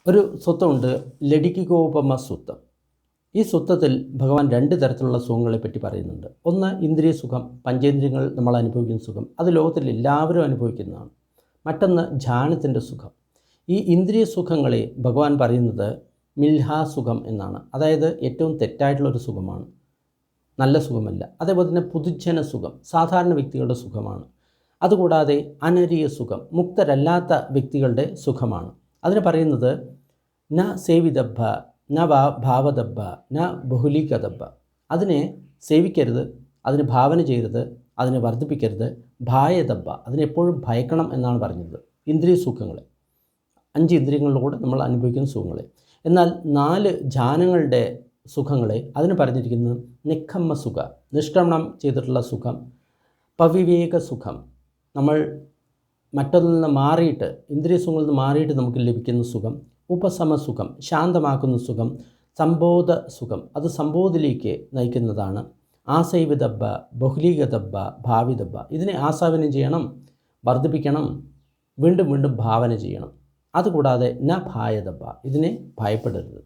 ഒരു സ്വത്തമുണ്ട്, ലഡികികോപമ സ്വത്തം. ഈ സ്വത്തത്തിൽ ഭഗവാൻ രണ്ട് തരത്തിലുള്ള സുഖങ്ങളെ പറ്റി പറയുന്നുണ്ട്. ഒന്ന് ഇന്ദ്രിയ സുഖം, പഞ്ചേന്ദ്രിയങ്ങൾ നമ്മൾ അനുഭവിക്കുന്ന സുഖം, അത് ലോകത്തിൽ എല്ലാവരും അനുഭവിക്കുന്നതാണ്. മറ്റൊന്ന് ധ്യാനത്തിൻ്റെ സുഖം. ഈ ഇന്ദ്രിയ സുഖങ്ങളെ ഭഗവാൻ പറയുന്നത് മിൽഹാസുഖം എന്നാണ്. അതായത് ഏറ്റവും തെറ്റായിട്ടുള്ളൊരു സുഖമാണ്, നല്ല സുഖമല്ല. അതേപോലെ തന്നെ പുതുജന സുഖം, സാധാരണ വ്യക്തികളുടെ സുഖമാണ്. അതുകൂടാതെ അനരീയ സുഖം, മുക്തരല്ലാത്ത വ്യക്തികളുടെ സുഖമാണ്. അതിന് പറയുന്നത് ന സേവിതബ്ബ, ന ഭാവതബ്ബ, ന ബഹുലീകതബ്ബ. അതിനെ സേവിക്കരുത്, അതിന് ഭാവന ചെയ്യരുത്, അതിനെ വർദ്ധിപ്പിക്കരുത്. ഭായതബ്ബ, അതിനെപ്പോഴും ഭയക്കണം എന്നാണ് പറഞ്ഞത്. ഇന്ദ്രിയ സുഖങ്ങളെ, 5 ഇന്ദ്രിയങ്ങളിലൂടെ നമ്മൾ അനുഭവിക്കുന്ന സുഖങ്ങളെ. എന്നാൽ 4 ധ്യാനങ്ങളുടെ സുഖങ്ങളെ അതിന് പറഞ്ഞിരിക്കുന്നത് നിക്കമ്മ സുഖ, നിഷ്ക്രമണം ചെയ്തിട്ടുള്ള സുഖം. പവിവേക സുഖം, നമ്മൾ മറ്റൊന്നിൽ നിന്ന് മാറിയിട്ട്, ഇന്ദ്രിയ സുഖങ്ങളിൽ നിന്ന് മാറിയിട്ട് നമുക്ക് ലഭിക്കുന്ന സുഖം. ഉപസമസുഖം, ശാന്തമാക്കുന്ന സുഖം. സംബോധ സുഖം, അത് സംബോധയിലേക്ക് നയിക്കുന്നതാണ്. ആസൈവിതബ്ബ, ബഹുലീകതബ്ബ, ഭാവിതബ്ബ. ഇതിനെ ആസാവനം ചെയ്യണം, വർദ്ധിപ്പിക്കണം, വീണ്ടും വീണ്ടും ഭാവന ചെയ്യണം. അതുകൂടാതെ ന ഭായതബ്ബ, ഇതിനെ ഭയപ്പെടരുത്.